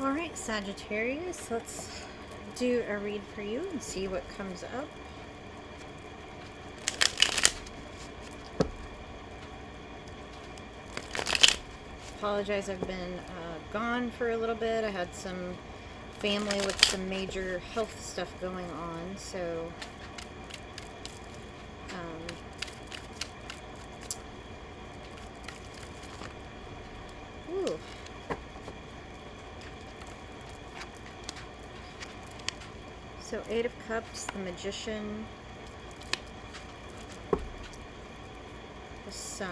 Alright, Sagittarius, let's do a read for you and see what comes up. Apologize, I've been gone for a little bit. I had some family with some major health stuff going on, so ooh. So 8 of Cups, the Magician, the Sun.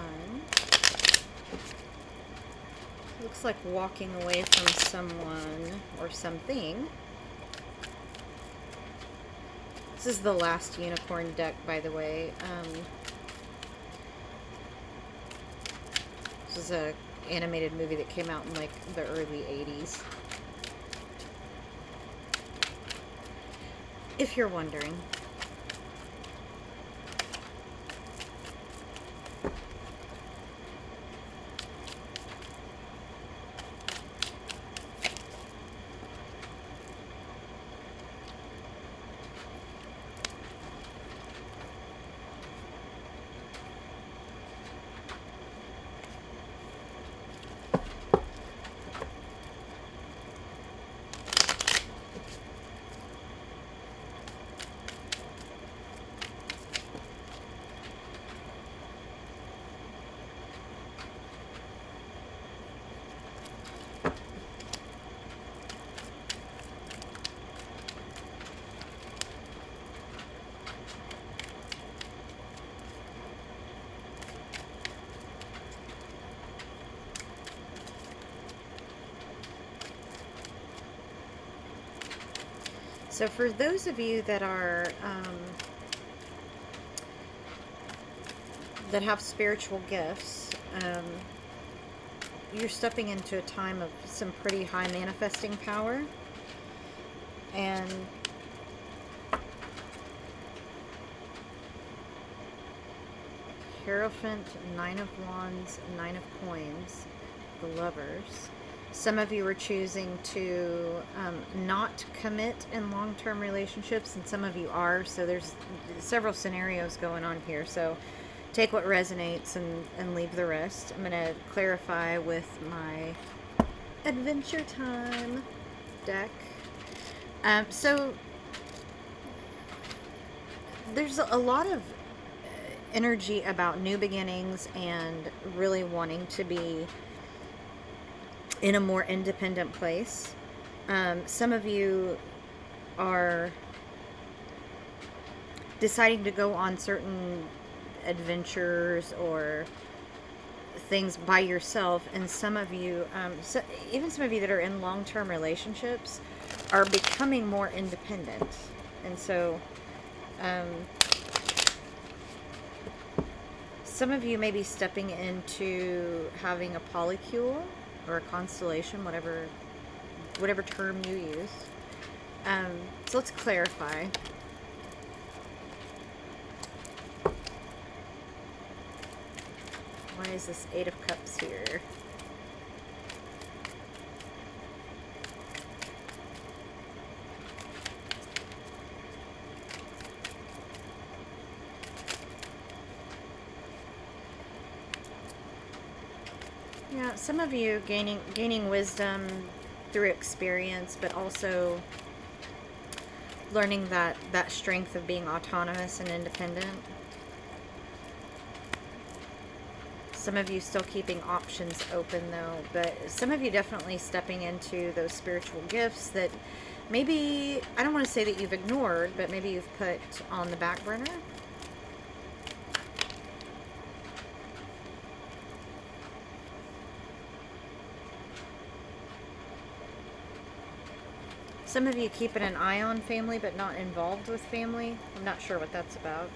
Looks like walking away from someone or something. This is the last unicorn deck, by the way. This is a animated movie that came out in like the early 80s. If you're wondering. So for those of you that are that have spiritual gifts, you're stepping into a time of some pretty high manifesting power, and Hierophant, 9 of Wands, 9 of Coins, the Lovers. Some of you are choosing to not commit in long-term relationships, and some of you are. So there's several scenarios going on here. So take what resonates and leave the rest. I'm going to clarify with my Adventure Time deck. So there's a lot of energy about new beginnings and really wanting to be in a more independent place. Some of you are deciding to go on certain adventures or things by yourself, and some of you, even some of you that are in long-term relationships, are becoming more independent. And so some of you may be stepping into having a polycule or a constellation, whatever term you use. So let's clarify. Why is this 8 of Cups here? Yeah, some of you gaining wisdom through experience, but also learning that strength of being autonomous and independent. Some of you still keeping options open though, but some of you definitely stepping into those spiritual gifts that maybe, I don't want to say that you've ignored, but maybe you've put on the back burner. Some of you keeping an eye on family, but not involved with family. I'm not sure what that's about.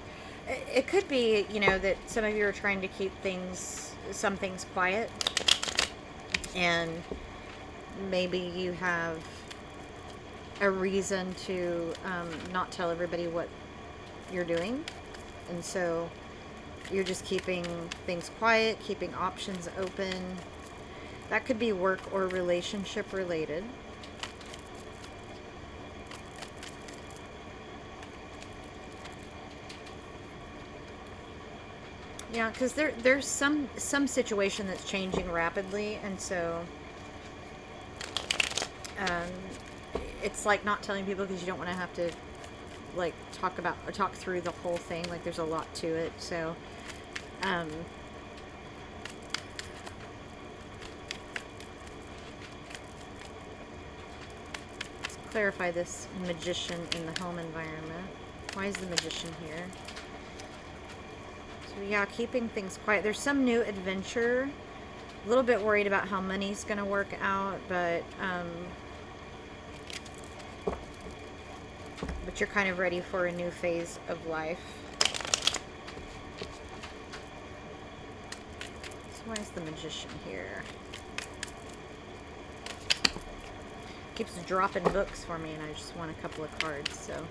It could be, you know, that some of you are trying to keep some things quiet. And maybe you have a reason to not tell everybody what you're doing. And so you're just keeping things quiet, keeping options open. That could be work or relationship related. Yeah, because there's some situation that's changing rapidly, and so um, it's like not telling people because you don't want to have to like talk through the whole thing. Like there's a lot to it, so um, let's clarify this magician in the home environment. Why is the magician here? So yeah, keeping things quiet. There's some new adventure. A little bit worried about how money's going to work out, but you're kind of ready for a new phase of life. So why is the magician here? Keeps dropping books for me, and I just want a couple of cards, so.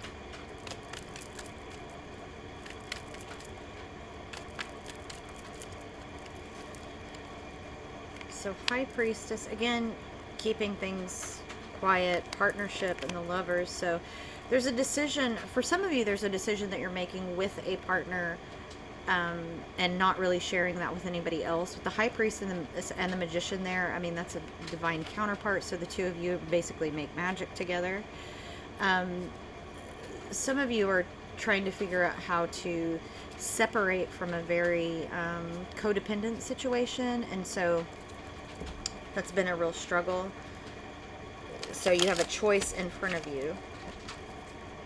So High Priestess, again, keeping things quiet, partnership, and the Lovers. So there's a decision, for some of you, there's a decision that you're making with a partner and not really sharing that with anybody else. With the High Priest and the Magician there, I mean, that's a divine counterpart, so the two of you basically make magic together. Some of you are trying to figure out how to separate from a very codependent situation, and so that's been a real struggle. So you have a choice in front of you,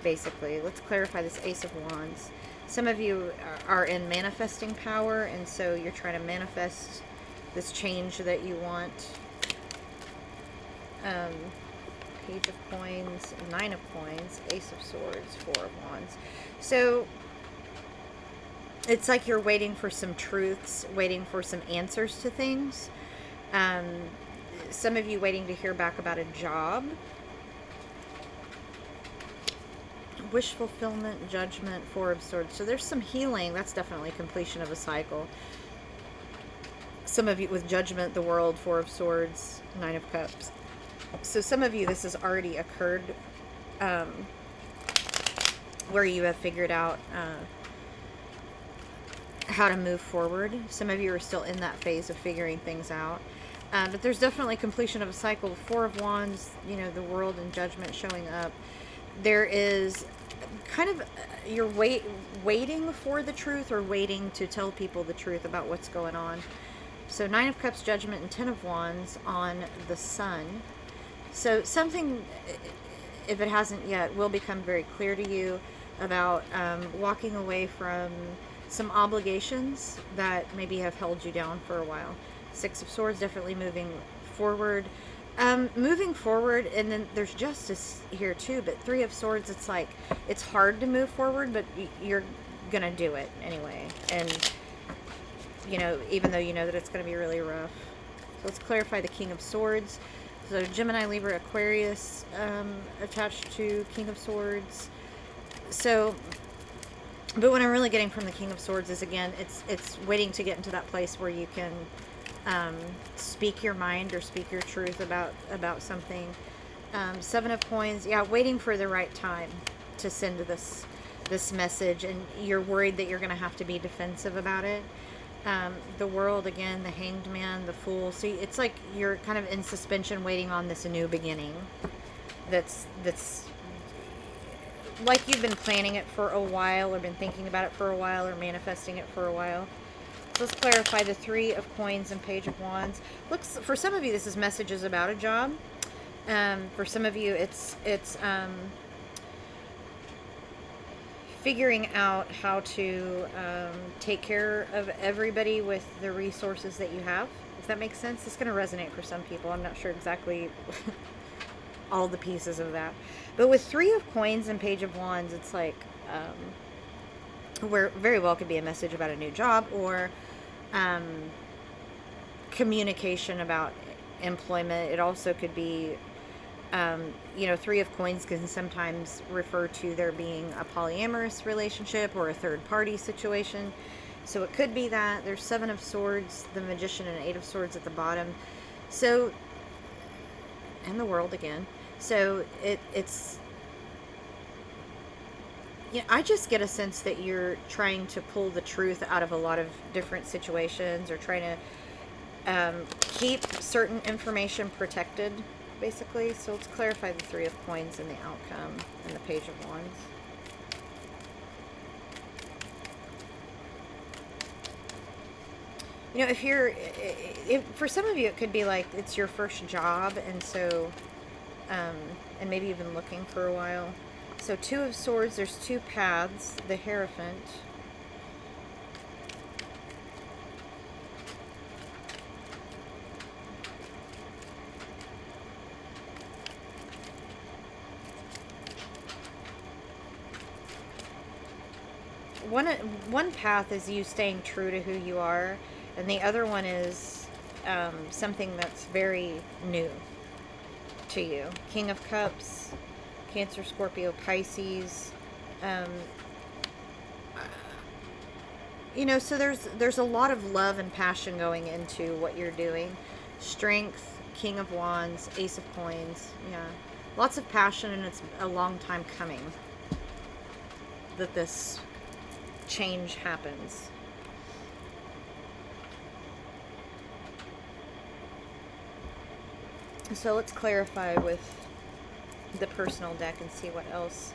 basically. Let's clarify this Ace of Wands. Some of you are in manifesting power, and so you're trying to manifest this change that you want. Page of Coins, Nine of Coins, Ace of Swords, Four of Wands. So it's like you're waiting for some truths, waiting for some answers to things. Some of you waiting to hear back about a job. Wish fulfillment, judgment, Four of Swords. So there's some healing. That's definitely completion of a cycle. Some of you with judgment, the World, Four of Swords, Nine of Cups. So some of you, this has already occurred where you have figured out how to move forward. Some of you are still in that phase of figuring things out. But there's definitely completion of a cycle. Four of Wands, you know, the World and Judgment showing up. There is kind of, you're waiting for the truth, or waiting to tell people the truth about what's going on. So Nine of Cups, Judgment, and Ten of Wands on the Sun. So something, if it hasn't yet, will become very clear to you about walking away from some obligations that maybe have held you down for a while. Six of Swords, definitely moving forward. Moving forward, and then there's justice here too, but Three of Swords, it's like, it's hard to move forward, but you're gonna do it anyway. And, you know, even though you know that it's gonna be really rough. So let's clarify the King of Swords. So Gemini, Libra, Aquarius, attached to King of Swords. So, but what I'm really getting from the King of Swords is, again, it's waiting to get into that place where you can speak your mind or speak your truth about something. Seven of Coins, yeah, waiting for the right time to send this message, and you're worried that you're going to have to be defensive about it. The World, again, the Hanged Man, the Fool. See, it's like you're kind of in suspension, waiting on this new beginning. That's like you've been planning it for a while, or been thinking about it for a while, or manifesting it for a while. Let's clarify the Three of Coins and Page of Wands. Looks, for some of you, this is messages about a job. For some of you, it's figuring out how to take care of everybody with the resources that you have. If that makes sense, it's going to resonate for some people. I'm not sure exactly all the pieces of that. But with Three of Coins and Page of Wands, it's like, where very well could be a message about a new job, or communication about employment. It also could be, you know, Three of Coins can sometimes refer to there being a polyamorous relationship or a third party situation. So it could be that. There's Seven of Swords, the Magician, and Eight of Swords at the bottom. So, and the World again. So it's Yeah, I just get a sense that you're trying to pull the truth out of a lot of different situations, or trying to keep certain information protected, basically. So let's clarify the Three of Coins and the outcome and the Page of Wands. You know, if for some of you, it could be like it's your first job, and so, and maybe you've been looking for a while. So Two of Swords, there's two paths, the Hierophant. One path is you staying true to who you are, and the other one is something that's very new to you. King of Cups, Cancer, Scorpio, Pisces. You know, so there's a lot of love and passion going into what you're doing. Strength, King of Wands, Ace of Coins. Yeah, lots of passion, and it's a long time coming that this change happens. So let's clarify with the personal deck and see what else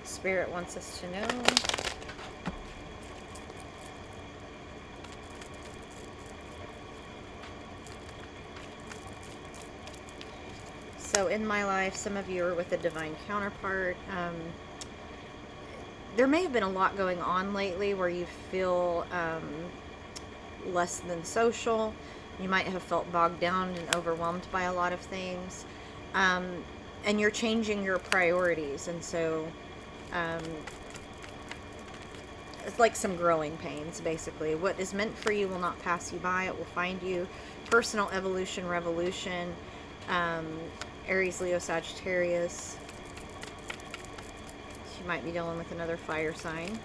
Spirit wants us to know. So in my life, some of you are with a divine counterpart. There may have been a lot going on lately where you feel less than social. You might have felt bogged down and overwhelmed by a lot of things. And you're changing your priorities. And so it's like some growing pains, basically. What is meant for you will not pass you by. It will find you. Personal evolution, revolution. Aries, Leo, Sagittarius. You might be dealing with another fire sign.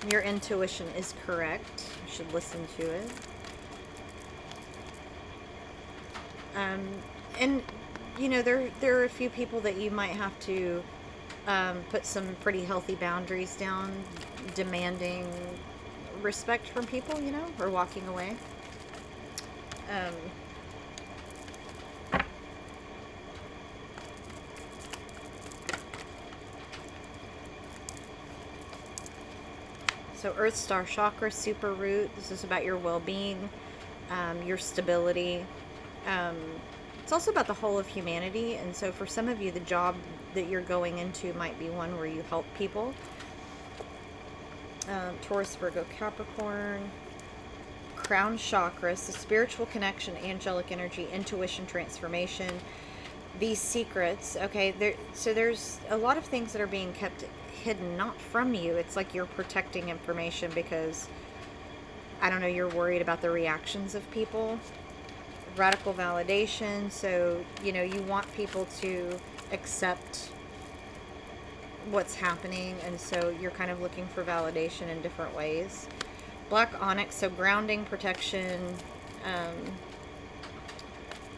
Your intuition is correct. You should listen to it. And, you know, there are a few people that you might have to put some pretty healthy boundaries down, demanding respect from people, you know, or walking away. So Earth Star Chakra, Super Root. This is about your well-being, your stability. It's also about the whole of humanity. And so for some of you, the job that you're going into might be one where you help people. Taurus, Virgo, Capricorn. Crown chakras, the spiritual connection, angelic energy, intuition, transformation. These secrets, okay, so there's a lot of things that are being kept hidden, not from you. It's like you're protecting information because, I don't know, you're worried about the reactions of people. Radical validation, so, you know, you want people to accept what's happening, and so you're kind of looking for validation in different ways. Black onyx, so grounding, protection,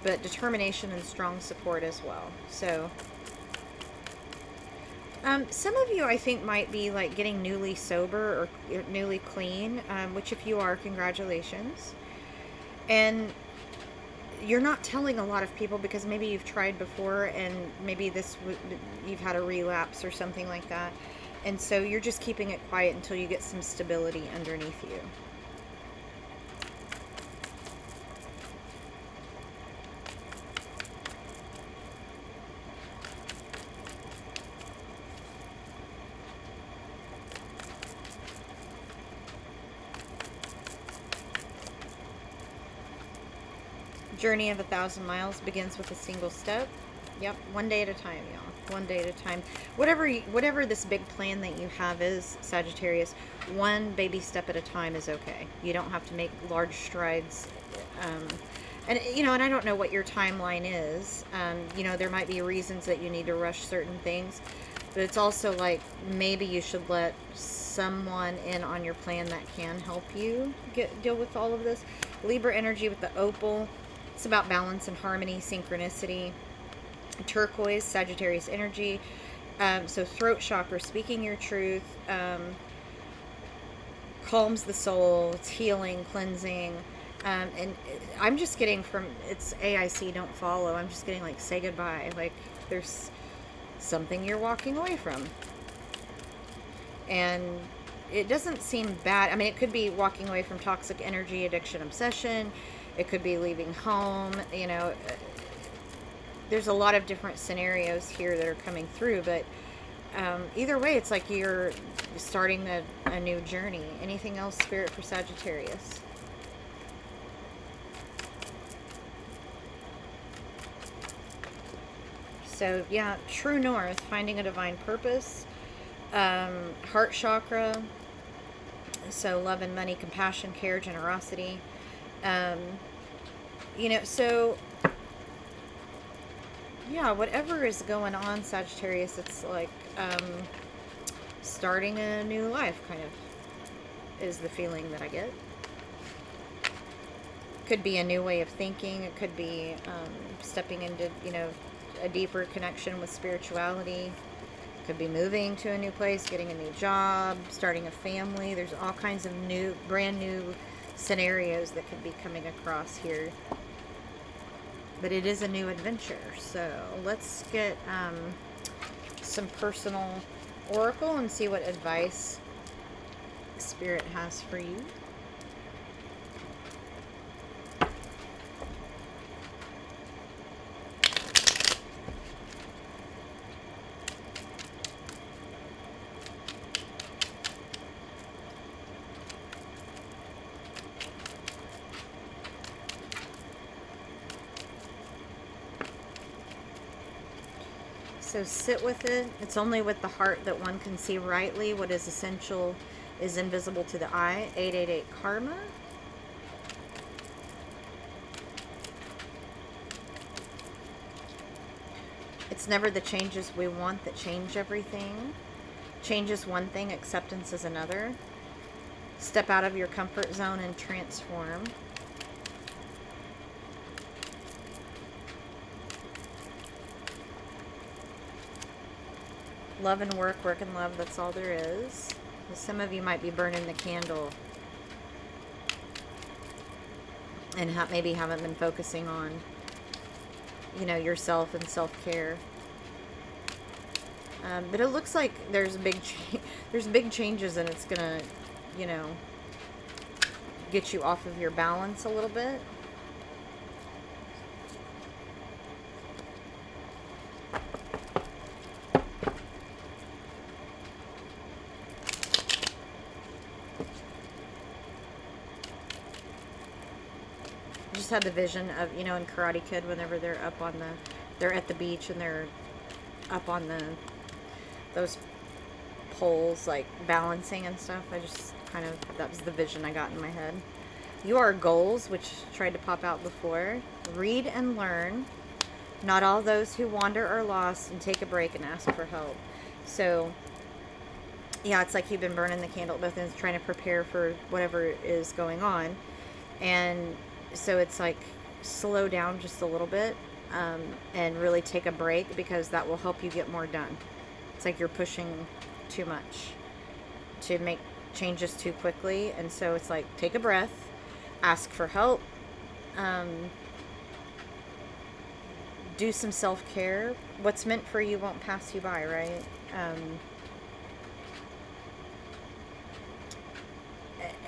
but determination and strong support as well. So some of you, I think, might be like getting newly sober or newly clean, which if you are, congratulations. And you're not telling a lot of people because maybe you've tried before, and maybe you've had a relapse or something like that. And so you're just keeping it quiet until you get some stability underneath you. Journey of 1,000 miles begins with a single step. Yep, one day at a time, y'all. One day at a time. Whatever this big plan that you have is, Sagittarius, one baby step at a time is okay. You don't have to make large strides. And, you know, and I don't know what your timeline is. You know, there might be reasons that you need to rush certain things. But it's also like maybe you should let someone in on your plan that can help you deal with all of this. Libra energy with the opal. It's about balance and harmony, synchronicity. Turquoise, Sagittarius energy. So throat chakra, speaking your truth, calms the soul. It's healing, cleansing. And I'm just getting from, it's AIC, don't follow. I'm just getting like, say goodbye. Like, there's something you're walking away from. And it doesn't seem bad. I mean, it could be walking away from toxic energy, addiction, obsession. It could be leaving home. You know, there's a lot of different scenarios here that are coming through, but either way, it's like you're starting a new journey. Anything else, Spirit, for Sagittarius? So, yeah, true north, finding a divine purpose. Heart chakra, so love and money, compassion, care, generosity. You know, so yeah, whatever is going on, Sagittarius, it's like starting a new life, kind of, is the feeling that I get. Could be a new way of thinking. It could be stepping into, you know, a deeper connection with spirituality. Could be moving to a new place, getting a new job, starting a family. There's all kinds of new, brand new scenarios that could be coming across here. But it is a new adventure. So let's get some personal oracle and see what advice Spirit has for you. So sit with it. It's only with the heart that one can see rightly. What is essential is invisible to the eye. 888 karma. It's never the changes we want that change everything. Change is one thing, acceptance is another. Step out of your comfort zone and transform. Love and work, work and love, that's all there is. Some of you might be burning the candle and maybe haven't been focusing on, you know, yourself and self-care. But it looks like there's big changes, and it's gonna, you know, get you off of your balance a little bit. Just had the vision of, you know, in Karate Kid, whenever they're up on they're at the beach and they're up on those poles, like balancing and stuff. I just kind of, that was the vision I got in my head. You are goals, which tried to pop out before. Read and learn. Not all those who wander are lost, and take a break and ask for help. So yeah, it's like you've been burning the candle at both ends, trying to prepare for whatever is going on. And so it's like, slow down just a little bit, and really take a break, because that will help you get more done. It's like you're pushing too much to make changes too quickly. And so it's like, take a breath, ask for help, do some self-care. What's meant for you won't pass you by, right?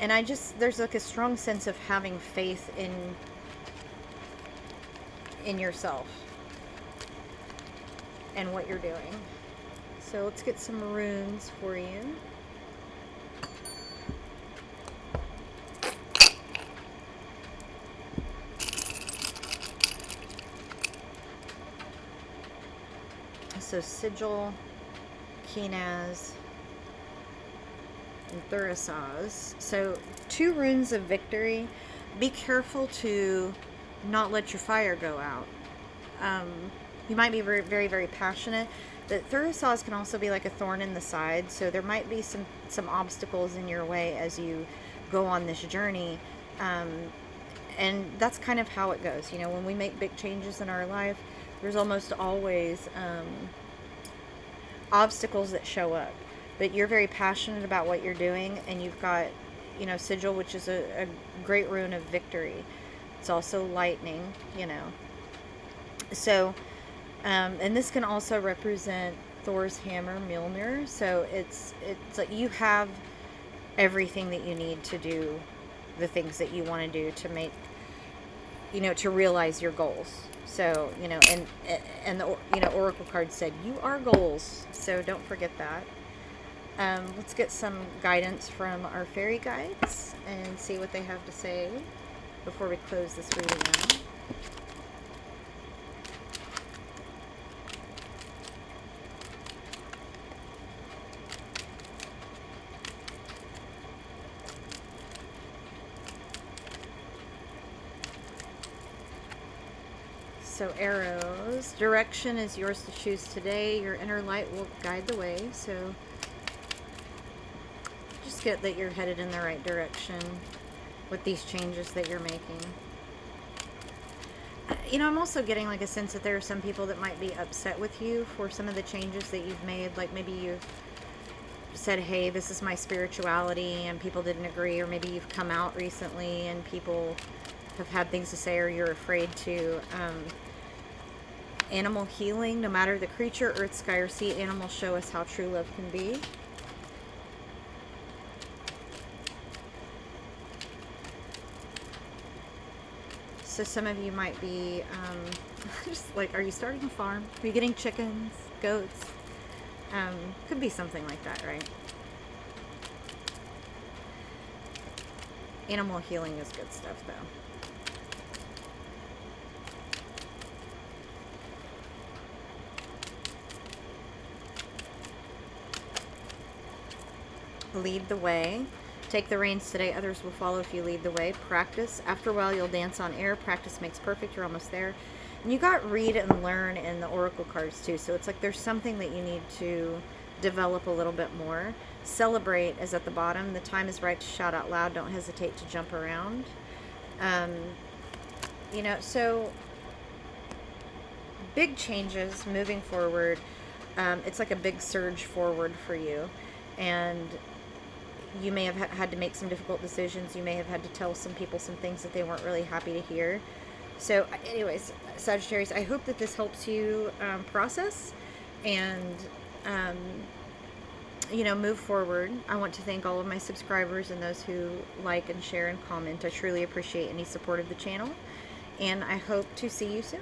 And there's like a strong sense of having faith in yourself and what you're doing. So let's get some runes for you. So Sigil, Kenaz, and Thurisaz. So 2 runes of victory. Be careful to not let your fire go out. You might be very, very, very passionate, but Thurisaz can also be like a thorn in the side. So there might be some obstacles in your way as you go on this journey. and that's kind of how it goes. You know, when we make big changes in our life, there's almost always obstacles that show up. But you're very passionate about what you're doing, and you've got, you know, sigil, which is a great rune of victory. It's also lightning, you know. So, and this can also represent Thor's hammer, Mjolnir. So it's like you have everything that you need to do the things that you want to do to make, you know, to realize your goals. So, you know, and the, you know, oracle card said you are goals. So don't forget that. Let's get some guidance from our fairy guides and see what they have to say before we close this reading out. So arrows, direction is yours to choose today. Your inner light will guide the way. So just get that you're headed in the right direction with these changes that you're making. You know, I'm also getting like a sense that there are some people that might be upset with you for some of the changes that you've made. Like maybe you've said, hey, this is my spirituality, and people didn't agree. Or maybe you've come out recently and people have had things to say, or you're afraid to. Animal healing, no matter the creature, earth, sky, or sea, animals show us how true love can be. So some of you might be just like, are you starting a farm? Are you getting chickens, goats? Could be something like that, right? Animal healing is good stuff, though. Lead the way. Take the reins today. Others will follow if you lead the way. Practice. After a while, you'll dance on air. Practice makes perfect. You're almost there. And you got read and learn in the oracle cards too. So it's like there's something that you need to develop a little bit more. Celebrate is at the bottom. The time is right to shout out loud. Don't hesitate to jump around. You know, so big changes moving forward. It's like a big surge forward for you. And you may have had to make some difficult decisions. You may have had to tell some people some things that they weren't really happy to hear. So anyways, Sagittarius, I hope that this helps you process and, you know, move forward. I want to thank all of my subscribers and those who like and share and comment. I truly appreciate any support of the channel. And I hope to see you soon.